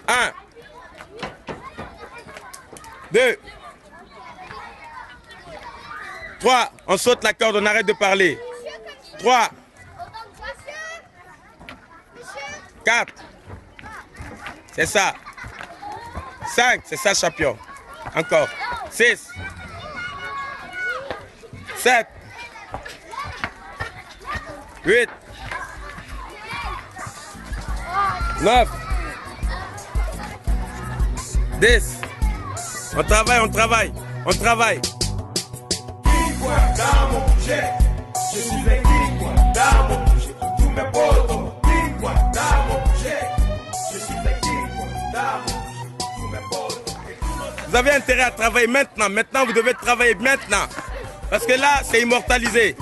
1, 2, 3. On saute la corde, on arrête de parler. 3, 4. C'est ça. 5. C'est ça, champion. Encore. 6, 7, 8, 9, 10. On travaille, on travaille, on travaille. Dans mon projet, je suis l'équipe dans mon projet. Tous mes potos, dans mon projet, je suis l'équipe dans mon projet. Tous mes potos. Vous avez intérêt à travailler maintenant. Maintenant, vous devez travailler maintenant. Parce que là, c'est immortalisé.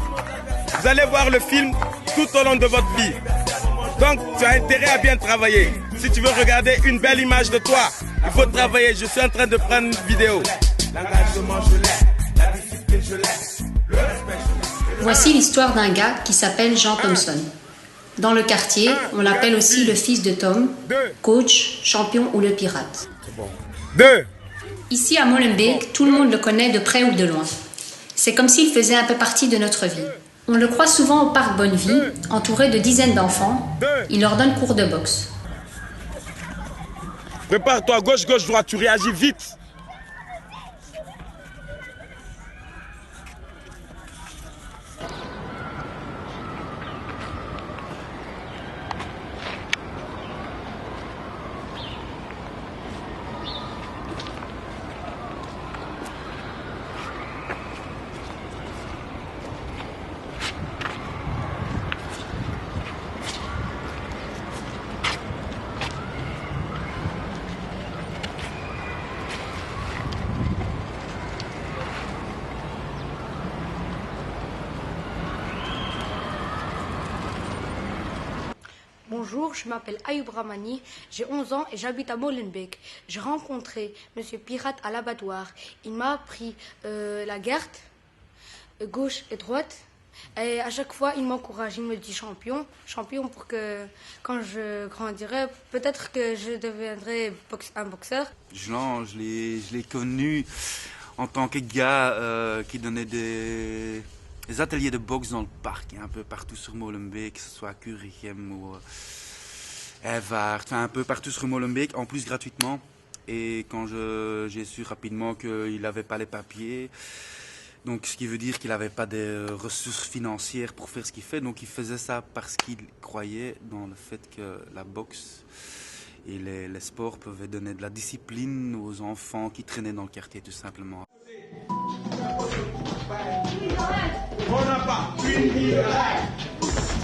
Vous allez voir le film tout au long de votre vie. Donc, tu as intérêt à bien travailler. Si tu veux regarder une belle image de toi, il faut travailler. Je suis en train de prendre une vidéo. L'engagement, je l'ai. La discipline, je l'ai. Le respect, je l'ai. Voici l'histoire d'un gars qui s'appelle Jean Thompson. Dans le quartier, on l'appelle aussi le fils de Tom, coach, champion ou le pirate. 2. Ici à Molenbeek, tout le monde le connaît de près ou de loin. C'est comme s'il faisait un peu partie de notre vie. On le croit souvent au parc Bonnevie, entouré de dizaines d'enfants. Il leur donne cours de boxe. Prépare-toi, gauche, gauche, droite, tu réagis vite. Bonjour, je m'appelle Ayoub Ramani, j'ai 11 ans et j'habite à Molenbeek. J'ai rencontré Monsieur Pirate à l'abattoir. Il m'a appris la garde, gauche et droite. Et à chaque fois, il m'encourage, il me dit champion, champion pour que quand je grandirai, peut-être que je deviendrai un boxeur. Jean, je l'ai connu en tant que gars qui donnait des ateliers de boxe dans le parc, un peu partout sur Molenbeek, que ce soit à Curichem ou Evart, enfin un peu partout sur Molenbeek, en plus gratuitement. Et quand j'ai su rapidement qu'il n'avait pas les papiers, donc ce qui veut dire qu'il n'avait pas de ressources financières pour faire ce qu'il fait, donc il faisait ça parce qu'il croyait dans le fait que la boxe et les sports pouvaient donner de la discipline aux enfants qui traînaient dans le quartier tout simplement. On n'a pas une vie de rêve,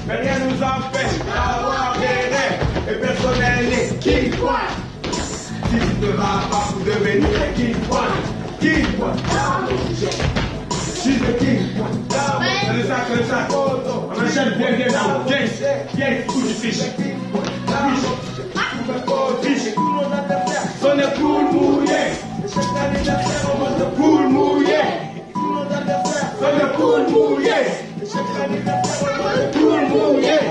mais rien nous empêche d'avoir des rêves. Et personne n'est King Kwan. Si tu te bats pas pour devenir un King Kwan, King Kwan, je suis le King Kwan. Le sac, on enchaîne bien, bien, coup du fiche. Sonne poule mouillée, chaque anniversaire on monte poule mouillée. Sonne poule mouillée, chaque anniversaire on monte poule mouillée.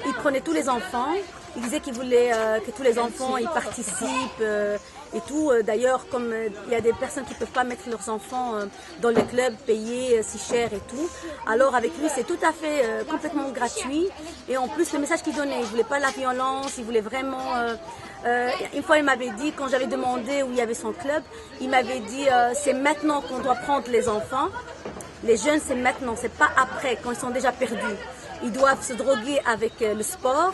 Il prenait tous les enfants, il disait qu'il voulait que tous les enfants y participent et tout. D'ailleurs, comme il y a des personnes qui ne peuvent pas mettre leurs enfants dans les clubs, payer si cher et tout, alors avec lui c'est tout à fait complètement gratuit. Et en plus le message qu'il donnait, il ne voulait pas la violence, il voulait vraiment... une fois il m'avait dit, quand j'avais demandé où il y avait son club, il m'avait dit c'est maintenant qu'on doit prendre les enfants. Les jeunes c'est maintenant, c'est pas après, quand ils sont déjà perdus. Ils doivent se droguer avec le sport,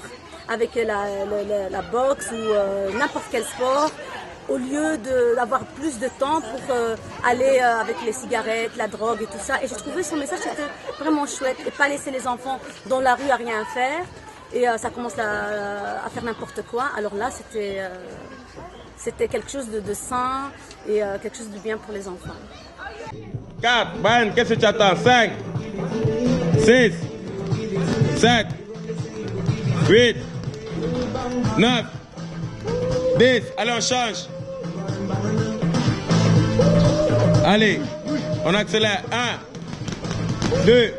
avec la boxe ou n'importe quel sport, au lieu d'avoir plus de temps pour aller avec les cigarettes, la drogue et tout ça. Et j'ai trouvé son message c'était vraiment chouette, et pas laisser les enfants dans la rue à rien faire, et ça commence à faire n'importe quoi. Alors là, c'était quelque chose de sain et quelque chose de bien pour les enfants. 4, Brian, qu'est-ce que tu attends? 5, 6, 7, 8, 9, 10. Allez, on change. Allez. On accélère. 1, 2,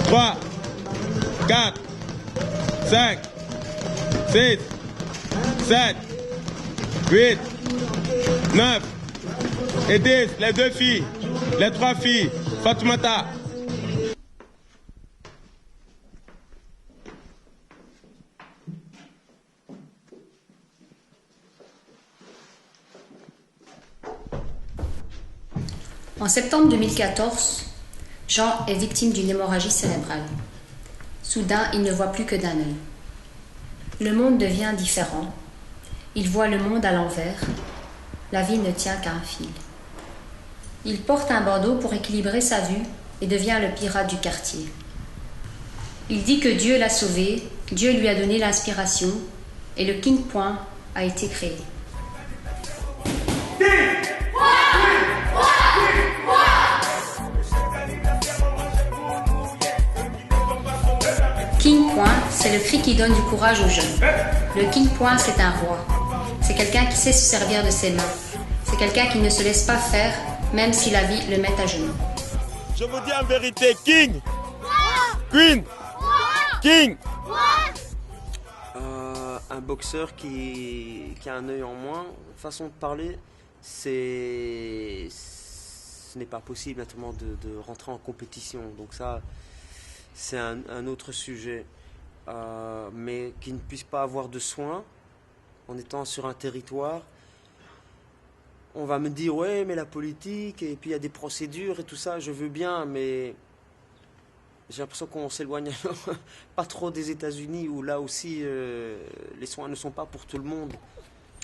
3, 4, 5, 6, 7, 8, 9 et 10. Les 2 filles, les 3 filles. Fatoumata. En septembre 2014, Jean est victime d'une hémorragie cérébrale. Soudain, il ne voit plus que d'un œil. Le monde devient différent. Il voit le monde à l'envers. La vie ne tient qu'à un fil. Il porte un bandeau pour équilibrer sa vue et devient le pirate du quartier. Il dit que Dieu l'a sauvé, Dieu lui a donné l'inspiration et le King Point a été créé. King Point, c'est le cri qui donne du courage aux jeunes. Le King Point, c'est un roi. C'est quelqu'un qui sait se servir de ses mains. C'est quelqu'un qui ne se laisse pas faire, même si la vie le met à genoux. Je vous dis en vérité, King, Queen, King. Un boxeur qui a un œil en moins, façon de parler, ce n'est pas possible naturellement de rentrer en compétition. Donc ça, c'est un autre sujet. Mais qui ne puisse pas avoir de soins en étant sur un territoire. On va me dire, ouais, mais la politique, et puis il y a des procédures et tout ça, je veux bien, mais j'ai l'impression qu'on s'éloigne pas trop des États-Unis, où là aussi, les soins ne sont pas pour tout le monde.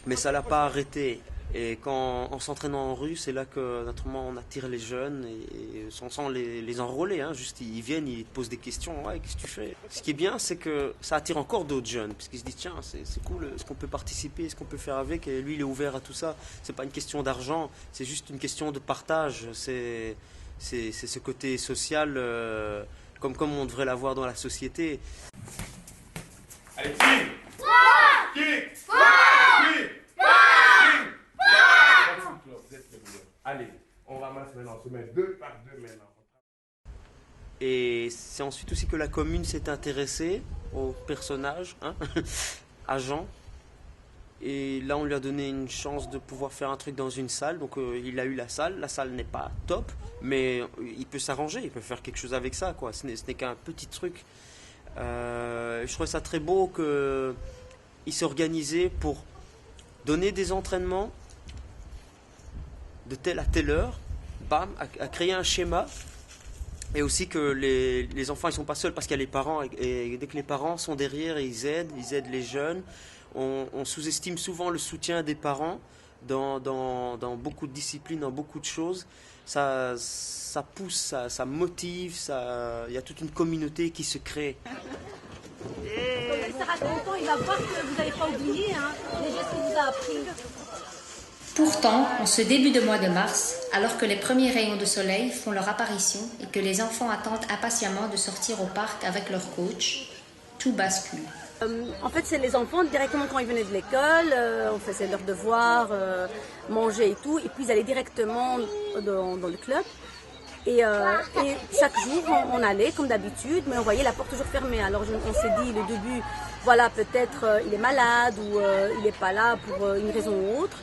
Mais ça l'a pas arrêté. Et quand, en s'entraînant en rue, c'est là que naturellement on attire les jeunes et sans les enrôler. Hein, juste ils viennent, ils te posent des questions. Ouais, qu'est-ce que tu fais? Ce qui est bien, c'est que ça attire encore d'autres jeunes, parce qu'ils se disent tiens, c'est cool, est-ce qu'on peut participer, est-ce qu'on peut faire avec? Et lui, il est ouvert à tout ça. C'est pas une question d'argent, c'est juste une question de partage. C'est ce côté social, comme on devrait l'avoir dans la société. Allez, King, King, allez, on ramasse maintenant, on se met 2 par 2 maintenant. Et c'est ensuite aussi que la commune s'est intéressée au personnage, hein, à Jean. Et là, on lui a donné une chance de pouvoir faire un truc dans une salle. Donc, il a eu la salle. La salle n'est pas top, mais il peut s'arranger, il peut faire quelque chose avec ça, quoi. Ce n'est qu'un petit truc. Je trouvais ça très beau qu'il s'est organisé pour donner des entraînements de telle à telle heure, bam, à créer un schéma, et aussi que les enfants ils sont pas seuls parce qu'il y a les parents, et dès que les parents sont derrière, ils aident les jeunes. On sous-estime souvent le soutien des parents dans beaucoup de disciplines, dans beaucoup de choses. Ça pousse, ça motive, il y a toute une communauté qui se crée. Et Sarah, content, il va voir que vous n'avez pas oublié les gestes qu'il vous a appris. Pourtant, en ce début de mois de mars, alors que les premiers rayons de soleil font leur apparition et que les enfants attendent impatiemment de sortir au parc avec leur coach, tout bascule. En fait, c'est les enfants, directement quand ils venaient de l'école, on faisait leurs devoirs, manger et tout, et puis ils allaient directement dans le club. Et chaque jour, on allait comme d'habitude, mais on voyait la porte toujours fermée. Alors on s'est dit, le début, voilà, peut-être il est malade ou il n'est pas là pour une raison ou autre.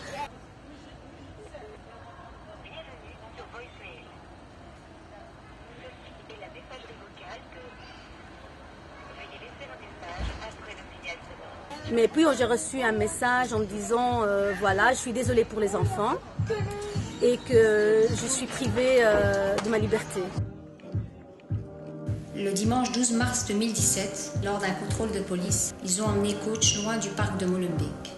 Mais puis j'ai reçu un message en me disant voilà, je suis désolée pour les enfants et que je suis privée de ma liberté. Le dimanche 12 mars 2017, lors d'un contrôle de police, ils ont emmené coach loin du parc de Molenbeek.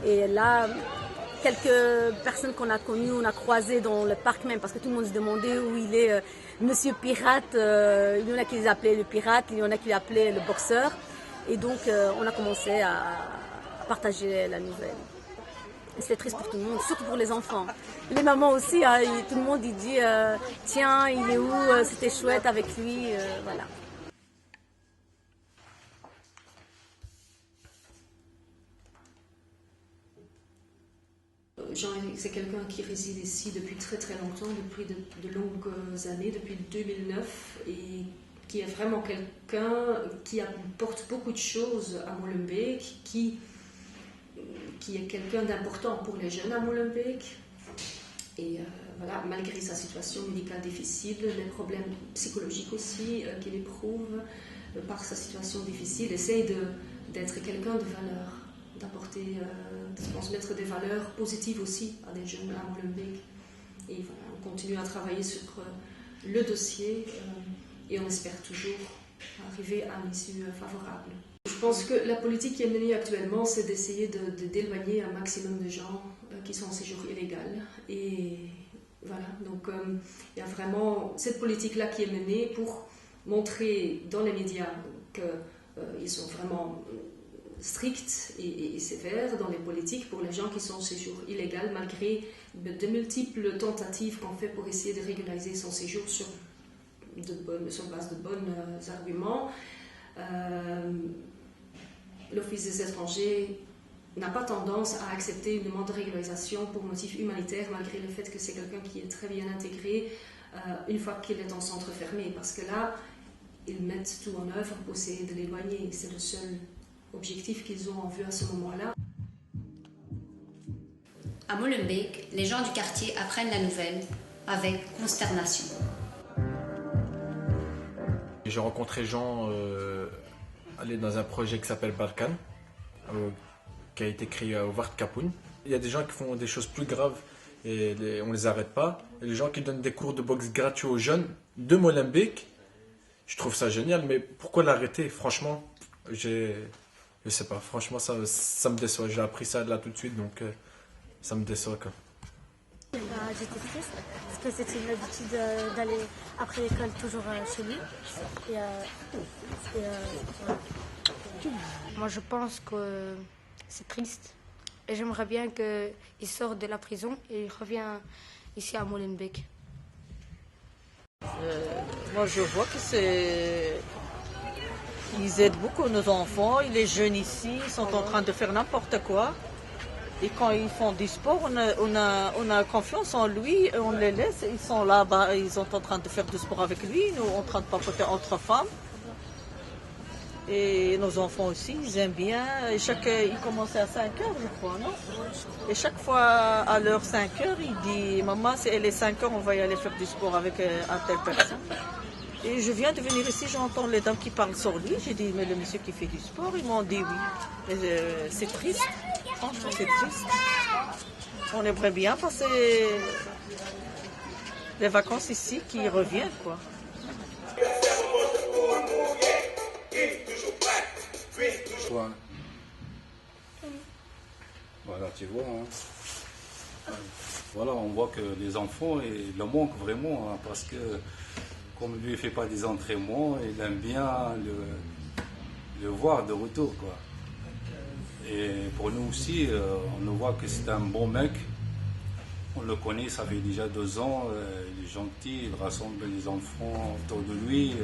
Et là, quelques personnes qu'on a connues, on a croisées dans le parc même, parce que tout le monde se demandait où il est Monsieur Pirate. Il y en a qui l'appelaient le pirate, il y en a qui l'appelaient le boxeur. Et donc, on a commencé à partager la nouvelle. Et c'était triste pour tout le monde, surtout pour les enfants. Les mamans aussi, tout le monde il dit tiens, il est où? C'était chouette avec lui, voilà. c'est quelqu'un qui réside ici depuis très très longtemps, depuis de longues années, depuis 2009, et qui est vraiment quelqu'un qui apporte beaucoup de choses à Molenbeek, qui est quelqu'un d'important pour les jeunes à Molenbeek. Et voilà, malgré sa situation médicale difficile, les problèmes psychologiques aussi qu'il éprouve par sa situation difficile, essaye d'être quelqu'un de valeur, d'apporter, de transmettre des valeurs positives aussi à des jeunes à Molenbeek. Et voilà, on continue à travailler sur le dossier et on espère toujours arriver à une issue favorable. Je pense que la politique qui est menée actuellement, c'est d'essayer d'éloigner un maximum de gens qui sont en séjour illégal. Et voilà, donc il y a vraiment cette politique-là qui est menée pour montrer dans les médias qu'ils sont vraiment stricts et sévères dans les politiques pour les gens qui sont en séjour illégal, malgré de multiples tentatives qu'on fait pour essayer de régulariser son séjour sur base de bons arguments. L'Office des étrangers n'a pas tendance à accepter une demande de régularisation pour motif humanitaire, malgré le fait que c'est quelqu'un qui est très bien intégré une fois qu'il est en centre fermé, parce que là, ils mettent tout en œuvre pour essayer de l'éloigner. C'est le seul objectif qu'ils ont en vue à ce moment-là. À Molenbeek, les gens du quartier apprennent la nouvelle avec consternation. J'ai rencontré Jean aller dans un projet qui s'appelle Barkan, qui a été créé au Vart Kapoun. Il y a des gens qui font des choses plus graves et on ne les arrête pas. Et les gens qui donnent des cours de boxe gratuits aux jeunes de Molenbeek, je trouve ça génial, mais pourquoi l'arrêter? Franchement, je sais pas, franchement ça me déçoit. J'ai appris ça là tout de suite, donc ça me déçoit quoi. J'étais triste parce que c'était une habitude d'aller après l'école toujours chez lui. Moi, je pense que c'est triste. Et j'aimerais bien qu'il sorte de la prison et il revient ici à Molenbeek. Moi, je vois que ils aident beaucoup nos enfants. Les jeunes ici sont en train de faire n'importe quoi. Et quand ils font du sport, on a confiance en lui, on les laisse, ils sont là-bas, ils sont en train de faire du sport avec lui, nous en train de papoter entre femmes. Et nos enfants aussi, ils aiment bien. Et ils commençaient à 5 heures, je crois, non? Et chaque fois, à l'heure 5 heures, il dit, maman, elle est 5 heures, on va y aller faire du sport avec un telle personne. Et je viens de venir ici, j'entends les dames qui parlent sur lui. J'ai dit, mais le monsieur qui fait du sport, ils m'ont dit oui. C'est triste. Franchement, c'est triste. On aimerait bien passer les vacances ici qui reviennent, quoi. Voilà, tu vois. Hein. Voilà, on voit que les enfants, ils le manquent vraiment, hein, parce que comme lui ne fait pas des entraînements, il aime bien le voir de retour, quoi. Et pour nous aussi, on le voit que c'est un bon mec. On le connaît, ça fait déjà 2 ans. Il est gentil, il rassemble les enfants autour de lui.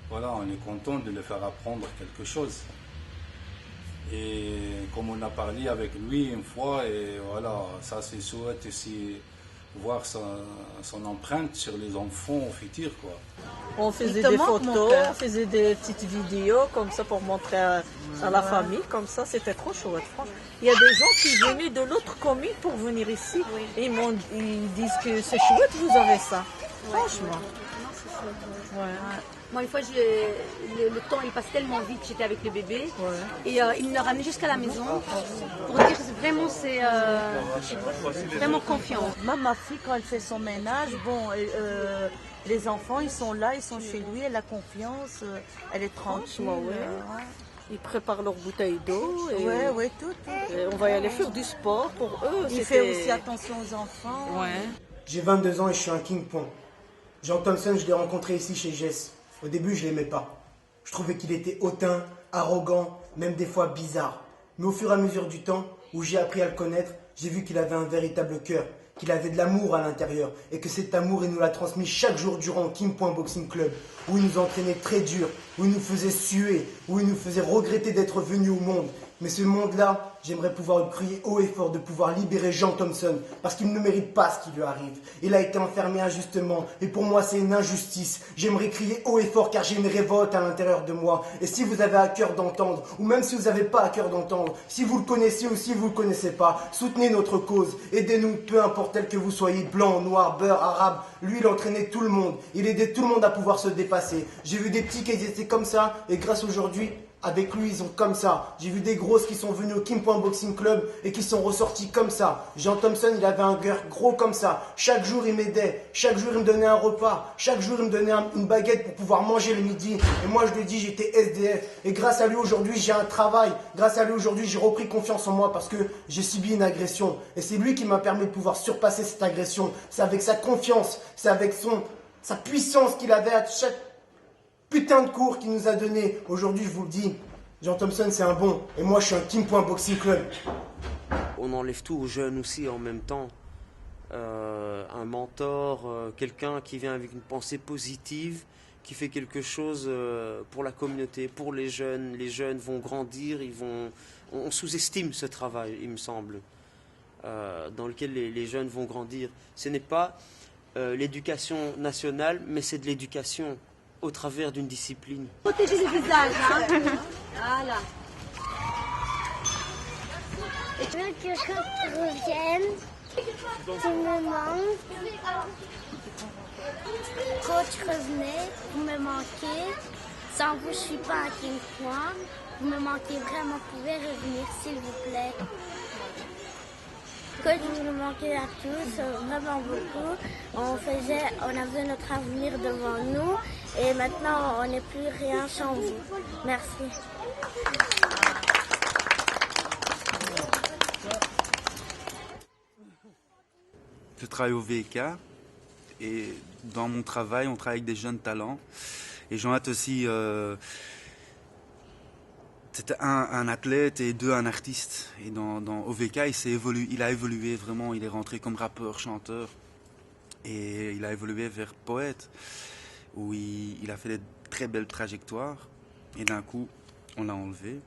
Voilà, on est content de le faire apprendre quelque chose. Et comme on a parlé avec lui une fois, et voilà, ça c'est souhaite aussi voir son empreinte sur les enfants futurs, quoi. On faisait des photos, on faisait des petites vidéos comme ça pour montrer à la famille, comme ça, c'était trop chouette, franchement. Il y a des gens qui venaient de l'autre commune pour venir ici, et ils disent que c'est chouette, vous avez ça, franchement. Ouais. Moi, une fois, le temps il passe tellement vite, j'étais avec le bébé, et il me ramenait jusqu'à la maison pour dire que vraiment c'est vraiment confiant. Même ma fille, quand elle fait son ménage, bon, les enfants, ils sont là, ils sont chez lui, elle a confiance, elle est tranquille. Ils préparent leur bouteille d'eau. Oui, tout. On va y aller faire du sport pour eux. Il fait aussi attention aux enfants. J'ai 22 ans et je suis un king-pong. Jean Thompson, je l'ai rencontré ici chez Jess. Au début, je l'aimais pas. Je trouvais qu'il était hautain, arrogant, même des fois bizarre. Mais au fur et à mesure du temps, où j'ai appris à le connaître, j'ai vu qu'il avait un véritable cœur, qu'il avait de l'amour à l'intérieur, et que cet amour, il nous l'a transmis chaque jour durant King.Boxing Club, où il nous entraînait très dur, où il nous faisait suer, où il nous faisait regretter d'être venu au monde. Mais ce monde-là, j'aimerais pouvoir le crier haut et fort de pouvoir libérer Jean Thompson parce qu'il ne mérite pas ce qui lui arrive. Il a été enfermé injustement et pour moi c'est une injustice. J'aimerais crier haut et fort car j'ai une révolte à l'intérieur de moi. Et si vous avez à cœur d'entendre, ou même si vous n'avez pas à cœur d'entendre, si vous le connaissez ou si vous ne le connaissez pas, soutenez notre cause, aidez-nous, peu importe tel que vous soyez, blanc, noir, beurre, arabe. Lui, il entraînait tout le monde, il aidait tout le monde à pouvoir se dépasser. J'ai vu des petits qui étaient comme ça et grâce aujourd'hui, avec lui, ils sont comme ça. J'ai vu des grosses qui sont venues au King Point Boxing Club et qui sont ressorties comme ça. Jean Thompson, il avait un cœur gros comme ça. Chaque jour, il m'aidait. Chaque jour, il me donnait un repas. Chaque jour, il me donnait une baguette pour pouvoir manger le midi. Et moi, je lui dis, j'étais SDF. Et grâce à lui, aujourd'hui, j'ai un travail. Grâce à lui, aujourd'hui, j'ai repris confiance en moi parce que j'ai subi une agression. Et c'est lui qui m'a permis de pouvoir surpasser cette agression. C'est avec sa confiance, c'est avec sa puissance qu'il avait à chaque putain de cours qu'il nous a donné. Aujourd'hui, je vous le dis, Jean Thompson, c'est un bon. Et moi, je suis un King Point Boxing Club. On enlève tout aux jeunes aussi en même temps. Un mentor, quelqu'un qui vient avec une pensée positive, qui fait quelque chose pour la communauté, pour les jeunes. Les jeunes vont grandir, on sous-estime ce travail, il me semble, dans lequel les jeunes vont grandir. Ce n'est pas l'éducation nationale, mais c'est de l'éducation au travers d'une discipline. Protéger le visage, hein. Voilà. Je veux que je revienne. Tu me manques. Coach, revenez. Vous me manquez. Sans vous, je suis pas un King Point. Vous me manquez vraiment. Vous pouvez revenir, s'il vous plaît. Coach, vous nous manquez à tous, vraiment beaucoup. On avait notre avenir devant nous et maintenant on n'est plus rien sans vous. Merci. Je travaille au VK et dans mon travail, on travaille avec des jeunes talents. Et Jean-Hat aussi, c'était un athlète et deux, un artiste. Et dans OVK, il a évolué vraiment. Il est rentré comme rappeur, chanteur. Et il a évolué vers poète, où il a fait des très belles trajectoires. Et d'un coup, on l'a enlevé.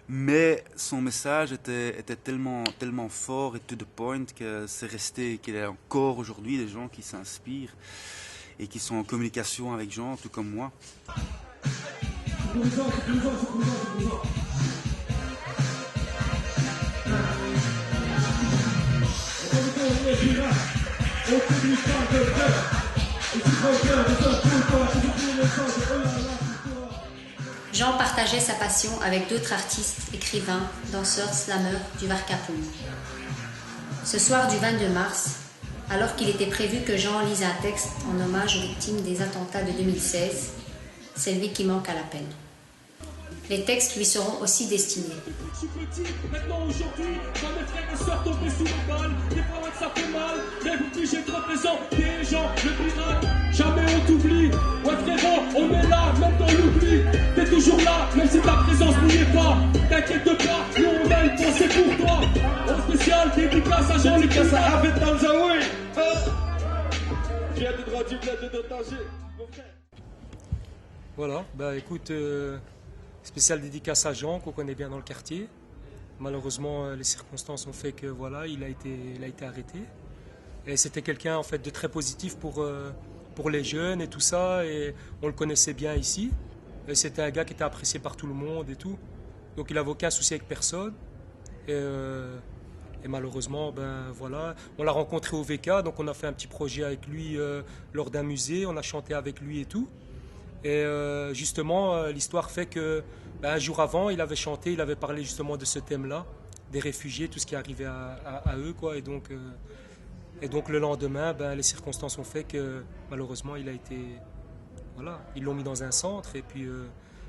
Mais son message était tellement fort et to the point que c'est resté, qu'il y a encore aujourd'hui des gens qui s'inspirent et qui sont en communication avec Jean, tout comme moi. Jean partageait sa passion avec d'autres artistes, écrivains, danseurs, slameurs du Var Kapoor. Ce soir du 22 mars, alors qu'il était prévu que Jean lise un texte en hommage aux victimes des attentats de 2016, c'est lui qui manque à l'appel. Les textes lui seront aussi destinés. Je suis petit, maintenant aujourd'hui, quand mes frères et sœurs tombent sous les balles, des fois ouais, ça fait mal, mais oublie, j'ai trop présent, des gens, le pirate, jamais on t'oublie. Ouais frérot, on est là, même dans l'oubli, t'es toujours là, même si ta présence n'y est pas. T'inquiète pas, nous on a une pensée pour toi. En spécial, dédicace à Jean-Lucas Sahavet Tanzaoui. Viens de droit du bled de Tanger, mon frère. Voilà, bah écoute, spécial dédicace à Jean, qu'on connaît bien dans le quartier. Malheureusement, les circonstances ont fait que voilà, il a été arrêté. Et c'était quelqu'un en fait de très positif pour les jeunes et tout ça. Et on le connaissait bien ici. Et c'était un gars qui était apprécié par tout le monde et tout. Donc il n'avait aucun souci avec personne. Et malheureusement, ben voilà, on l'a rencontré au VK. Donc on a fait un petit projet avec lui lors d'un musée. On a chanté avec lui et tout. Et justement, l'histoire fait que un jour avant, il avait chanté, il avait parlé justement de ce thème-là, des réfugiés, tout ce qui arrivait à eux, quoi. Et donc le lendemain, les circonstances ont fait que malheureusement, il a été, voilà, ils l'ont mis dans un centre et puis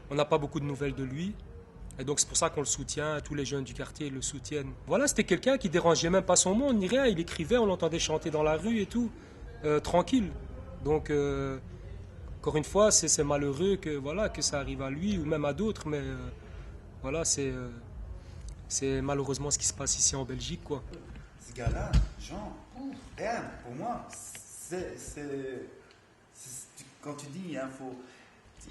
on n'a pas beaucoup de nouvelles de lui. Et donc c'est pour ça qu'on le soutient, tous les jeunes du quartier le soutiennent. Voilà, c'était quelqu'un qui dérangeait même pas son monde ni rien. Il écrivait, on l'entendait chanter dans la rue et tout, tranquille. Donc encore une fois, c'est malheureux que, voilà, que ça arrive à lui ou même à d'autres, mais voilà, c'est malheureusement ce qui se passe ici en Belgique, quoi. Ce gars-là, Jean, pour moi, quand tu dis,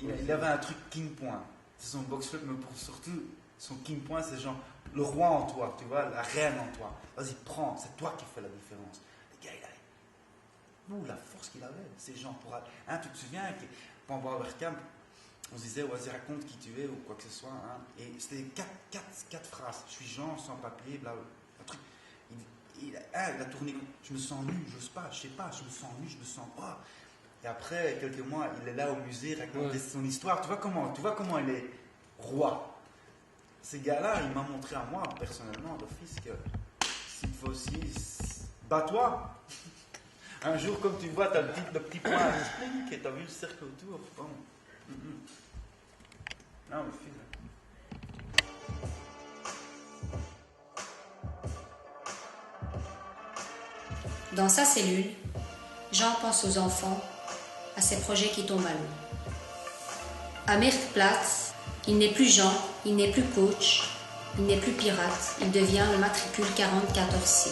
il avait un truc King Point. C'est son box club, mais pour surtout son king point, c'est genre le roi en toi, tu vois, la reine en toi. Vas-y, prends, c'est toi qui fais la différence. Le gars, il avait la force qu'il avait. Ces gens pour. Hein, tu te souviens, pendant Barber Camp, on se disait, vas-y, raconte qui tu es ou quoi que ce soit. Hein, et c'était quatre phrases. Je suis Jean, sans papier, bla bla. Un truc. Il a tourné. Je me sens nu, j'ose pas, je sais pas, je me sens nu, je me sens pas. Et après, quelques mois, il est là au musée, raconter son histoire. Tu vois comment il est roi. Ces gars-là, il m'a montré à moi, personnellement, d'office, que s'il faut aussi, bats-toi. Un jour, comme tu vois, tu as le petit point à l'explique et tu as vu le cercle autour. Bon. Non, le fil. Dans sa cellule, Jean pense aux enfants, à ses projets qui tombent à l'eau. À Marktplatz, il n'est plus Jean, il n'est plus coach, il n'est plus pirate, il devient le matricule 4014C.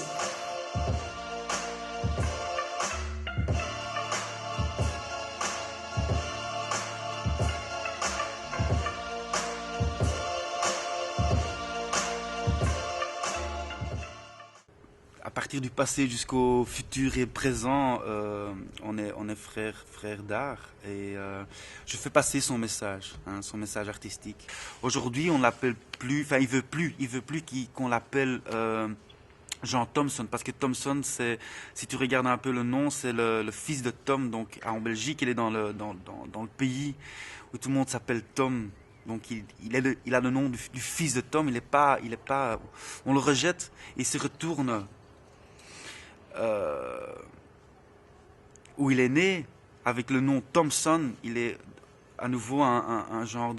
À partir du passé jusqu'au futur et présent, on est frères d'art et je fais passer son message artistique. Aujourd'hui, on l'appelle plus, enfin il veut plus qu'on l'appelle Jean Thomson, parce que Thomson, c'est, si tu regardes un peu le nom, c'est le fils de Tom. Donc en Belgique, il est dans le pays où tout le monde s'appelle Tom. Donc il a le nom du fils de Tom. Il est pas, on le rejette et il se retourne où il est né, avec le nom Thomson. Il est à nouveau un genre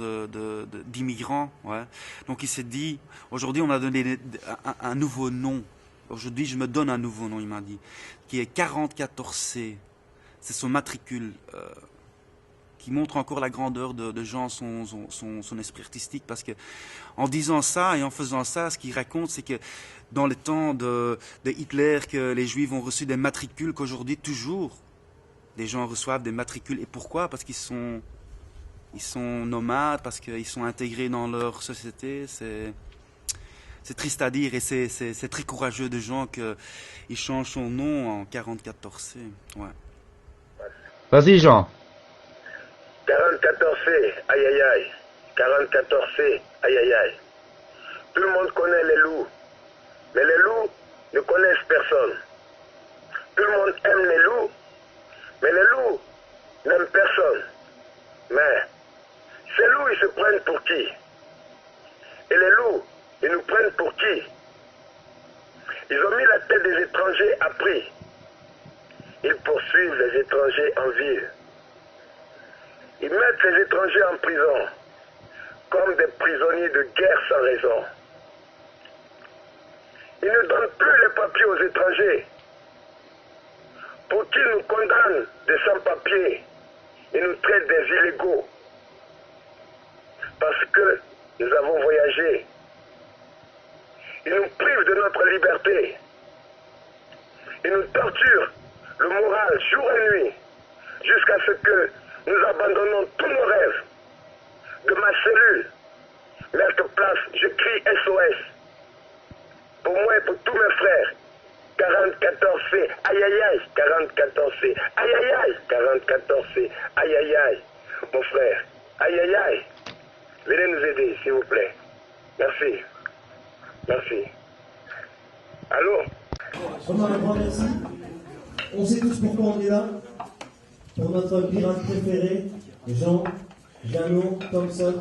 d'immigrant. Ouais. Donc il s'est dit, aujourd'hui on a donné un nouveau nom. Aujourd'hui je me donne un nouveau nom, il m'a dit, qui est 4014C. C'est son matricule qui montre encore la grandeur de Jean, son esprit artistique, parce que en disant ça et en faisant ça, ce qu'il raconte, c'est que dans les temps de Hitler, que les Juifs ont reçu des matricules, qu'aujourd'hui toujours les gens reçoivent des matricules. Et pourquoi? Parce qu'ils sont nomades, parce qu'ils sont intégrés dans leur société. C'est triste à dire et c'est très courageux de gens qu'ils changent son nom en 4014C. Ouais. Vas-y Jean. 4014C, aïe aïe aïe. 4014C, aïe aïe aïe. Tout le monde connaît les loups, mais les loups ne connaissent personne. Tout le monde aime les loups, mais les loups n'aiment personne. Mais ces loups, ils se prennent pour qui? Et les loups, ils nous prennent pour qui? Ils ont mis la tête des étrangers à prix. Ils poursuivent les étrangers en ville. Ils mettent les étrangers en prison, comme des prisonniers de guerre sans raison. Ils ne donnent plus les papiers aux étrangers. Pour qu'ils nous condamnent des sans-papiers et nous traitent des illégaux. Parce que nous avons voyagé. Ils nous privent de notre liberté. Ils nous torturent le moral jour et nuit, jusqu'à ce que nous abandonnons tous nos rêves. De ma cellule, Marktplatz, je crie SOS. Pour moi et pour tous mes frères. 4014C, aïe aïe aïe, 4014C, aïe aïe aïe, 4014C, aïe aïe aïe. Mon frère, aïe aïe aïe. Venez nous aider, s'il vous plaît. Merci. Merci. Allô? On a un grand merci. On sait tous pourquoi on est là. Pour notre pirate préféré, Jean Thomson,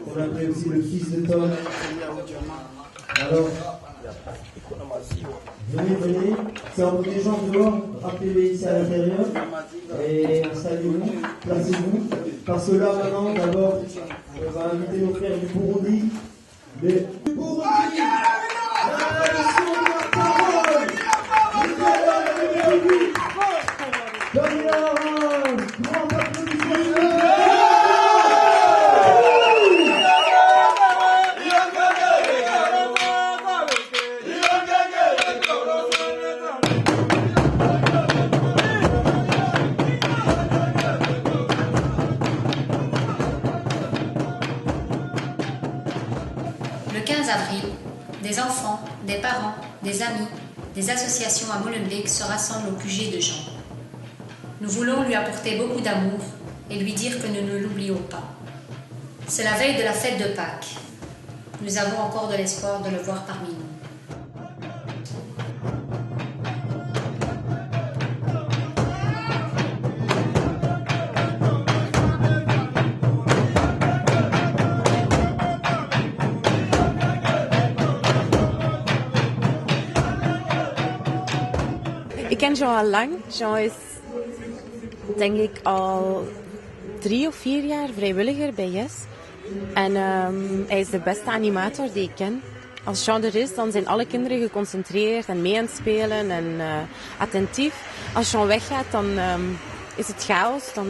qu'on appelait aussi le fils de Tom. Alors, venez, c'est un peu des gens dehors, appelez-les ici à l'intérieur, et installez-vous, placez-vous, parce que là maintenant, d'abord, on va inviter nos frères du Burundi, du Burundi, la nation de la parole, grand applaudissement. 15 avril, des enfants, des parents, des amis, des associations à Molenbeek se rassemblent au QG de Jean. Nous voulons lui apporter beaucoup d'amour et lui dire que nous ne l'oublions pas. C'est la veille de la fête de Pâques. Nous avons encore de l'espoir de le voir parmi nous. Ik ken Jean al lang. Jean is denk ik al 3 of 4 jaar vrijwilliger bij Yes. En hij is de beste animator die ik ken. Als Jean er is, dan zijn alle kinderen geconcentreerd en mee aan het spelen en attentief. Als Jean weggaat, dan is het chaos. Dan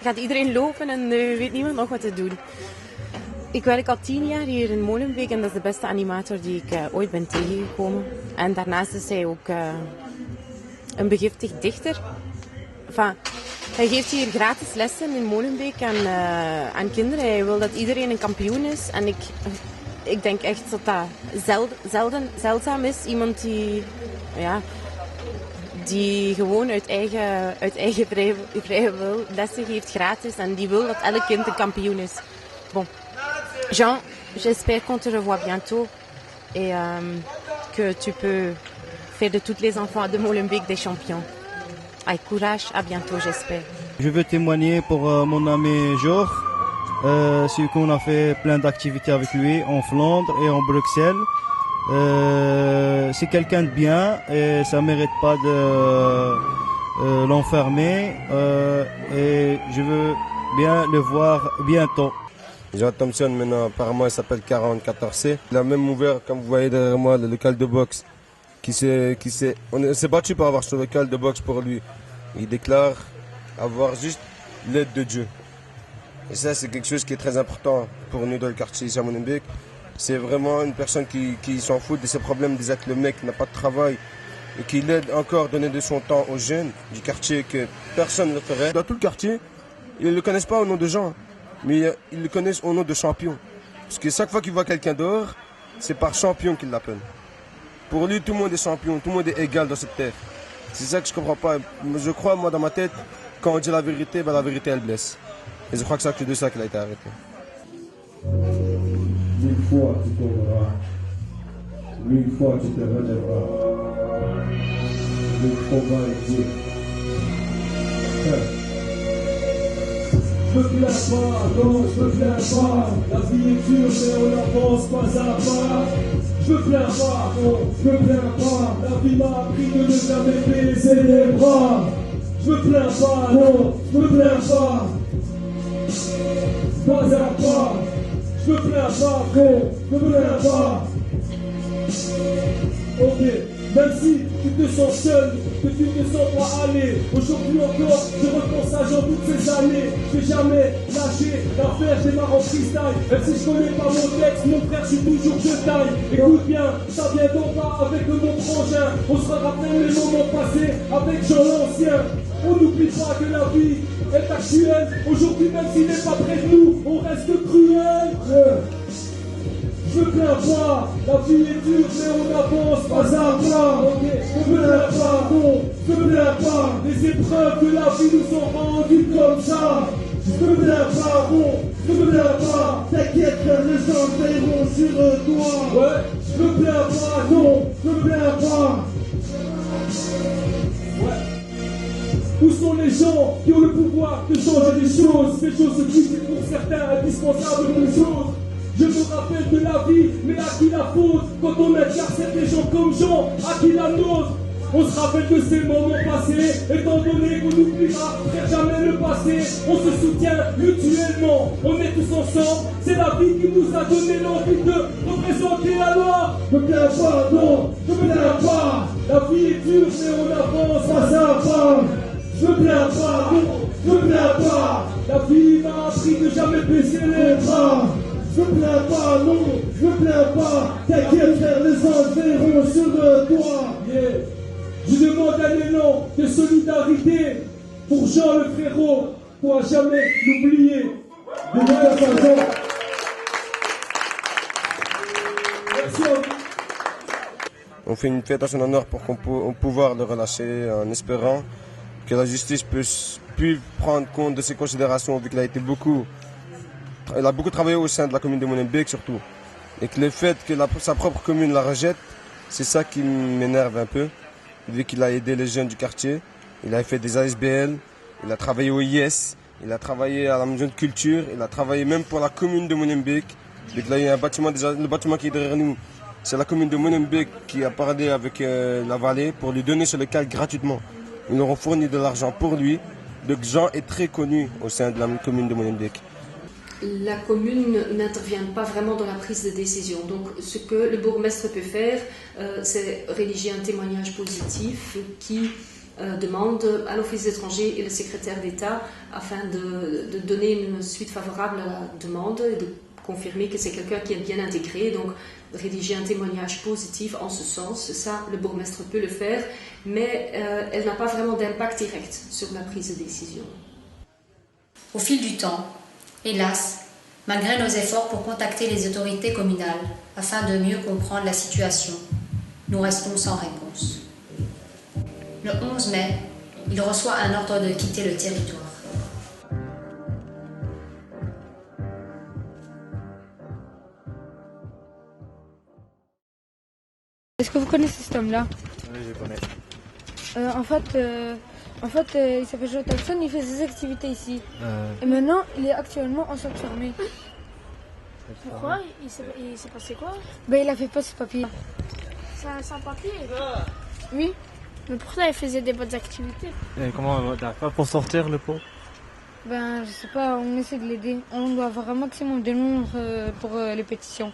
gaat iedereen lopen en weet niemand nog wat te doen. Ik werk al 10 jaar hier in Molenbeek en dat is de beste animator die ik ooit ben tegengekomen. En daarnaast is hij ook een begiftigd dichter. Enfin, hij geeft hier gratis lessen in Molenbeek aan kinderen. Hij wil dat iedereen een kampioen is. En ik denk echt dat dat zeldzaam is. Iemand die gewoon uit eigen vrije wil lessen geeft gratis. En die wil dat elk kind een kampioen is. Bon. Jean, j'espère qu'on te revoit bientôt. Et que tu peux faire de tous les enfants de Molenbeek des champions. Allez, courage, à bientôt, j'espère. Je veux témoigner pour mon ami Georges, celui qu'on a fait plein d'activités avec lui en Flandre et en Bruxelles. C'est quelqu'un de bien et ça ne mérite pas de l'enfermer et je veux bien le voir bientôt. Jean Thompson, maintenant, apparemment, il s'appelle 44C. Il a même ouvert, comme vous voyez derrière moi, le local de boxe. On s'est battu pour avoir ce local de boxe pour lui. Il déclare avoir juste l'aide de Dieu. Et ça, c'est quelque chose qui est très important pour nous dans le quartier ici à Molenbeek. C'est vraiment une personne qui s'en fout de ses problèmes, des que le mec n'a pas de travail et qui l'aide encore à donner de son temps aux jeunes du quartier que personne ne le ferait. Dans tout le quartier, ils ne le connaissent pas au nom de Jean, mais ils le connaissent au nom de champion. Parce que chaque fois qu'il voit quelqu'un dehors, c'est par champion qu'il l'appelle. Pour lui, tout le monde est champion, tout le monde est égal dans cette terre. C'est ça que je ne comprends pas. Je crois, moi, dans ma tête, quand on dit la vérité, la vérité, elle blesse. Et je crois que c'est de ça qu'il a été arrêté. 1000 fois tu tomberas, 1000 fois tu te relèveras. Le combat est dur. Je me plains pas, non, je me plains pas. La vie est dure, mais on avance pas à pas. Je me plains pas, non, je me plains pas. La vie m'a appris de ne jamais baisser les bras. Je me plains pas, non, je me plains pas. Pas à pas. Je me plains pas, gros, je me plains pas. Ok, même si tu te sens seul, que tu ne te sens pas aller, aujourd'hui encore, je repense à Jean toutes ces années. Je vais jamais lâcher l'affaire, démarre en freestyle. Même si je connais pas mon texte, mon frère, je suis toujours de taille. Écoute bien, ça vient d'en bas avec mon frangin. On se rappelle les moments passés avec Jean l'ancien. On n'oublie pas que la vie est actuelle. Aujourd'hui, même s'il n'est pas près de nous, on reste cruel. Je me plains pas, la vie est dure, mais on avance pas à pas. Je me plains pas, non, je me plains pas. Les épreuves de la vie nous ont rendus comme ça. Je me plains pas, non, je me plains pas. T'inquiète, les gens veilleront sur toi. Ouais, je me plains pas, non, je me plains pas. Ouais. Où sont les gens qui ont le pouvoir de changer les choses? Ces choses qui sont pour certains indispensables pour les autres. Je me rappelle de la vie, mais à qui la faute? Quand on incarcère des gens comme Jean, à qui la nôtre? On se rappelle de ces moments passés, étant donné qu'on n'oubliera jamais le passé. On se soutient mutuellement, on est tous ensemble. C'est la vie qui nous a donné l'envie de représenter la loi. Je me plains pas, non, je me plains pas. La vie est dure, mais on avance pas à pas. Je me plains pas, non, je me plains pas. La vie m'a appris de jamais baisser les bras. Je me plains pas, non, je me plains pas. T'inquiète frère, les anges veilleront sur toi. Yeah. Je demande un élan de solidarité pour Jean le frérot, pour à jamais l'oublier. On fait une fête à son honneur pour qu'on pouvoir le relâcher en espérant que la justice puisse prendre compte de ses considérations vu qu'il a été beaucoup travaillé au sein de la commune de Molenbeek surtout. Et que le fait que sa propre commune la rejette, c'est ça qui m'énerve un peu. Vu qu'il a aidé les jeunes du quartier, il a fait des ASBL, il a travaillé au IS, il a travaillé à la maison de culture, il a travaillé même pour la commune de Molenbeek. Vu qu'il a eu un bâtiment, le bâtiment qui est derrière nous, c'est la commune de Molenbeek qui a parlé avec la vallée pour lui donner ce local gratuitement. Ils leur ont fourni de l'argent pour lui. Le Jean est très connu au sein de la commune de Molenbeek. La commune n'intervient pas vraiment dans la prise de décision. Donc ce que le bourgmestre peut faire, c'est rédiger un témoignage positif qui demande à l'Office étranger et le secrétaire d'État afin de donner une suite favorable à la demande et de confirmer que c'est quelqu'un qui est bien intégré. Donc rédiger un témoignage positif en ce sens, ça le bourgmestre peut le faire, mais elle n'a pas vraiment d'impact direct sur la prise de décision. Au fil du temps, hélas, malgré nos efforts pour contacter les autorités communales afin de mieux comprendre la situation, nous restons sans réponse. Le 11 mai, il reçoit un ordre de quitter le territoire. Est-ce que vous connaissez cet homme-là? Oui, je connais. En fait, il s'appelle Jean Thompson, il fait ses activités ici. Et maintenant, il est actuellement en centre fermé. Pourquoi? Il s'est passé quoi? Ben, il a fait pas ses papiers. C'est sans papier? Oui. Mais pourtant, il faisait des bonnes activités. Et comment on n'arrive pas pour sortir le pot? Ben, je sais pas, on essaie de l'aider. On doit avoir un maximum de nombre pour les pétitions.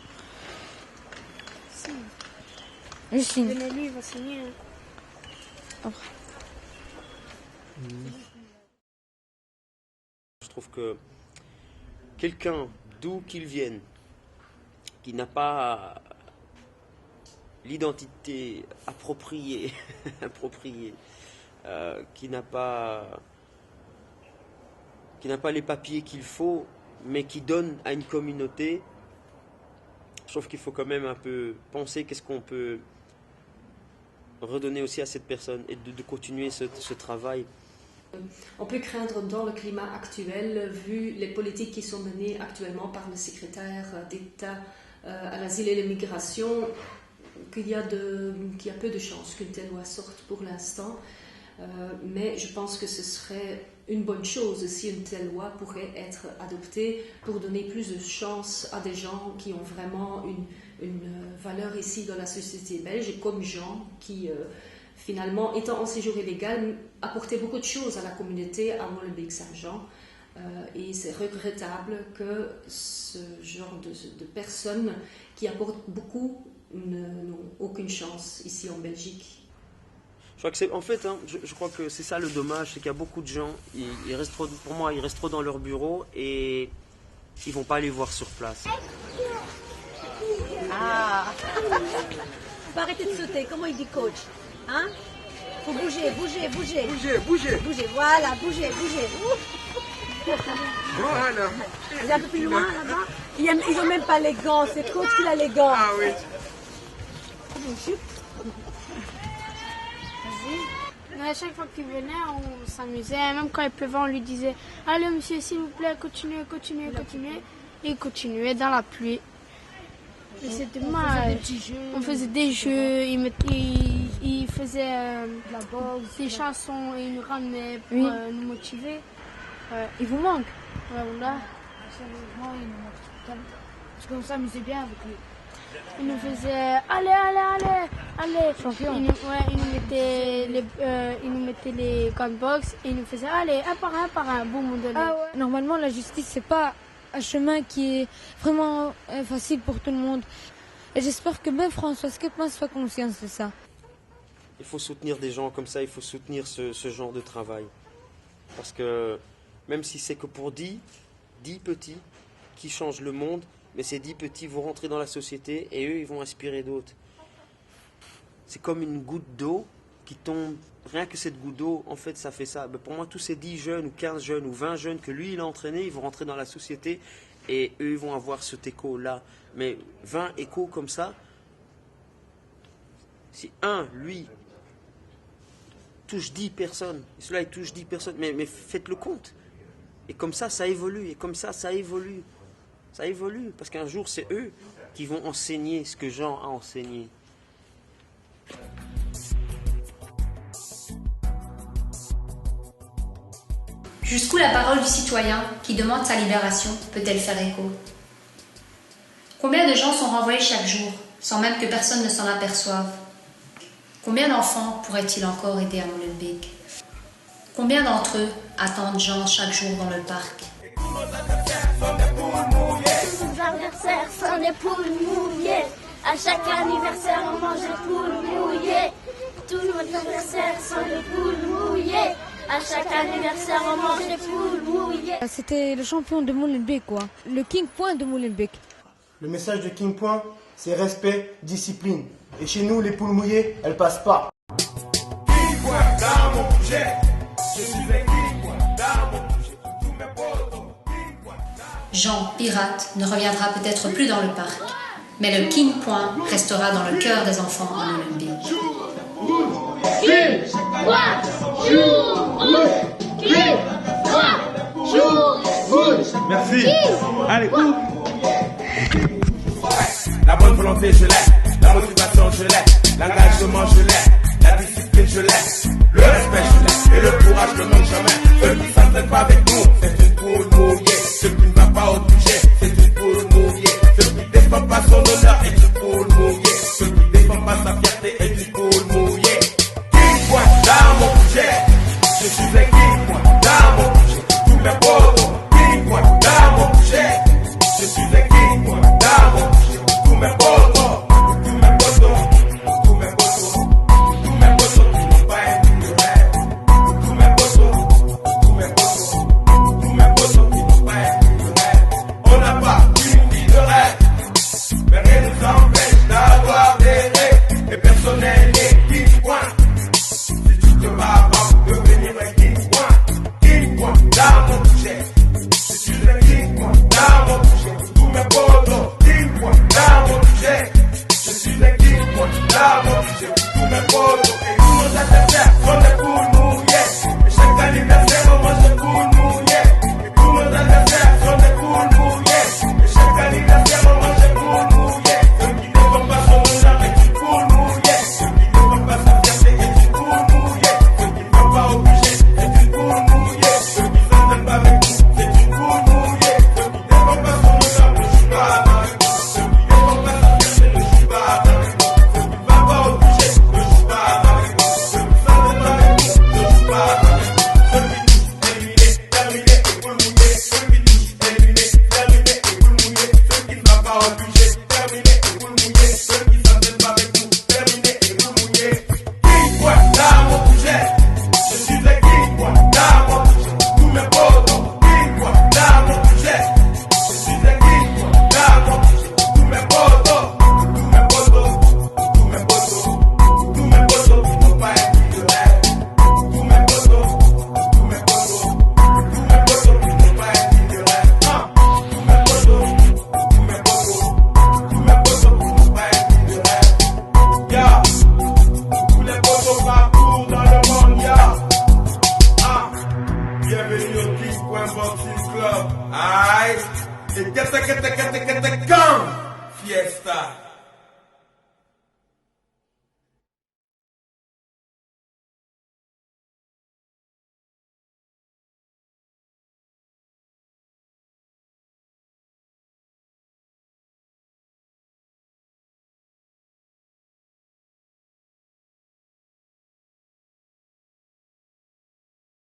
Je signe. Venez-lui, il va signer. Après. Je trouve que quelqu'un, d'où qu'il vienne, qui n'a pas l'identité appropriée, qui n'a pas les papiers qu'il faut, mais qui donne à une communauté, je trouve qu'il faut quand même un peu penser qu'est-ce qu'on peut redonner aussi à cette personne et de continuer ce travail. On peut craindre dans le climat actuel, vu les politiques qui sont menées actuellement par le secrétaire d'État à l'asile et l'immigration, qu'il y a peu de chances qu'une telle loi sorte pour l'instant. Mais je pense que ce serait une bonne chose si une telle loi pourrait être adoptée pour donner plus de chance à des gens qui ont vraiment une valeur ici dans la société belge, comme Jean, qui finalement, étant en séjour illégal, apportait beaucoup de choses à la communauté à Molenbeek-Saint-Jean. Et c'est regrettable que ce genre de personnes qui apportent beaucoup n'ont aucune chance ici en Belgique. Je crois que c'est, en fait, je crois que c'est ça le dommage, c'est qu'il y a beaucoup de gens, ils restent trop, pour moi, ils restent trop dans leur bureau et ils vont pas aller voir sur place. Ah. Faut arrêter de sauter, comment il dit coach? Hein? Faut bouger. Bouger, voilà, bouger. Voilà. Vous êtes un peu plus loin là-bas? Ils ont même pas les gants, c'est coach qui a les gants. Ah oui. Mais à chaque fois qu'il venait, on s'amusait. Même quand il pleuvait, on lui disait « Allez monsieur, s'il vous plaît, continuez. » Et il continuait dans la pluie. Et c'était mal. On faisait des jeux, il faisait des chansons, et il nous ramenait pour nous motiver. Il vous manque? Ouais, voilà. Sérieusement, il nous manque tout le temps. Parce qu'on s'amusait bien avec lui. Il nous faisait allez. Champion. Il nous mettait les gunbox et il nous faisait allez, un par un, boum, on donnait. Ah ouais. Normalement, la justice, c'est pas un chemin qui est vraiment facile pour tout le monde. Et j'espère que même Françoise Kepman soit consciente de ça. Il faut soutenir des gens comme ça, il faut soutenir ce genre de travail. Parce que même si c'est que pour 10 petits qui changent le monde, mais ces 10 petits vont rentrer dans la société et eux, ils vont inspirer d'autres. C'est comme une goutte d'eau qui tombe. Rien que cette goutte d'eau, en fait, ça fait ça. Ben pour moi, tous ces 10 jeunes, ou 15 jeunes, ou 20 jeunes que lui, il a entraînés, ils vont rentrer dans la société et eux, ils vont avoir cet écho-là. Mais 20 échos comme ça, Si lui, touche 10 personnes, et celui-là, il touche 10 personnes, mais faites le compte. Et comme ça évolue, et comme ça évolue. Ça évolue, parce qu'un jour, c'est eux qui vont enseigner ce que Jean a enseigné. Jusqu'où la parole du citoyen qui demande sa libération peut-elle faire écho? Combien de gens sont renvoyés chaque jour, sans même que personne ne s'en aperçoive? Combien d'enfants pourraient-ils encore aider à Molenbeek? Combien d'entre eux attendent Jean chaque jour dans le parc? Tous nos adversaires sont des poules mouillées. À chaque anniversaire, on mange des poules mouillées. Tous nos adversaires sont des poules mouillées. À chaque anniversaire, on mange des poules mouillées. C'était le champion de Molenbeek, quoi. Le King Point de Molenbeek. Le message de King Point, c'est respect, discipline. Et chez nous, les poules mouillées, elles passent pas. King Point dans mon budget. Je suis un King Point dans mon budget. Tous mes potos. Jean, pirate, ne reviendra peut-être plus dans le parc, mais le King Point restera dans le cœur des enfants à Molenbeek. Merci. Allez, coupe. La bonne volonté, je l'ai. La motivation, je l'ai. L'engagement, je l'ai. La discipline, je l'ai. Le respect, je l'ai. Et le courage ne manque jamais. Ceux qui ne s'entraînent pas avec nous, c'est une poule mouillée. Ceux qui ne va pas au budget, c'est une poule mouillée. Ceux qui ne défendent pas son honneur est une poule mouillée. Ceux qui ne défendent pas sa fierté est une poule mouillée. King Point dans mon budget. Je suis un King Point dans mon budget. Tous mes potos. King Point dans mon budget. Je suis un King Point dans mon budget. Tous mes potos. Tous mes potos. Tous mes potos. Tous mes potos qui n'ont pas un but de rêve. Tous mes potos. Tous mes potos. Tous mes potos qui n'ont pas un but de rêve. On n'a pas une vie de rêve. Mais rien ne nous empêche d'avoir des rêves. Et personne n'est né King Point. Si tu te bats pour devenir un King Point. King Point dans mon budget. Je suis un King Point dans mon budget. Tous mes potos. King Point dans mon budget. Je suis un King Point dans mon budget. Tous mes potos. Et tous nos adversaires sont des poules mouillées. Et chaque anniversaire on mange des poules mouillées. Et tous nos adversaires sont des poules mouillées. Et chaque anniversaire on mange des poules mouillées. Ceux qui ne défendent pas son honneur est une poule mouillée. Ceux qui ne défendent pas sa fierté est une poule mouillée. Ceux qui ne vont pas au budget est une poule mouillée. Ceux qui ne s'entraînent pas avec nous c'est une poule mouillée. Ceux qui ne défendent pas son honneur ne jouent pas avec nous. Ceux qui ne défendent pas sa fierté ne jouent pas avec nous. Ceux qui ne vont pas au budget ne jouent pas avec nous. Ceux qui ne s'entraînent pas avec nous ne jouent pas avec nous. Ceux qui touchent, éliminés, terminés et poule mouillée. Ceux qui touchent, éliminés, terminés et poule mouillée. Ceux qui ne vont pas au budget, terminés et poule mouillée. Ceux qui ne s'entraînent pas avec nous, terminés et poule mouillée. King Point dans mon budget. Je suis un King Point dans mon budget. Tous mes potos. King Point dans mon budget. Je suis un King Point dans mon budget. Tous mes potos. Tous mes potos. Tous mes potos. Tous mes potos qui n'ont pas un but de rêve. Tous mes potos. Tous mes potos. Tous mes potos qui n'ont pas un but de rêve. Tous mes potos. Tous mes potos. Tous mes potos qui n'ont pas un but de rêve. Yeah. Tous les potos partout dans le monde, yeah. Bienvenue au King Point Boxing Club. Aïe. Et get the gang. Fiesta.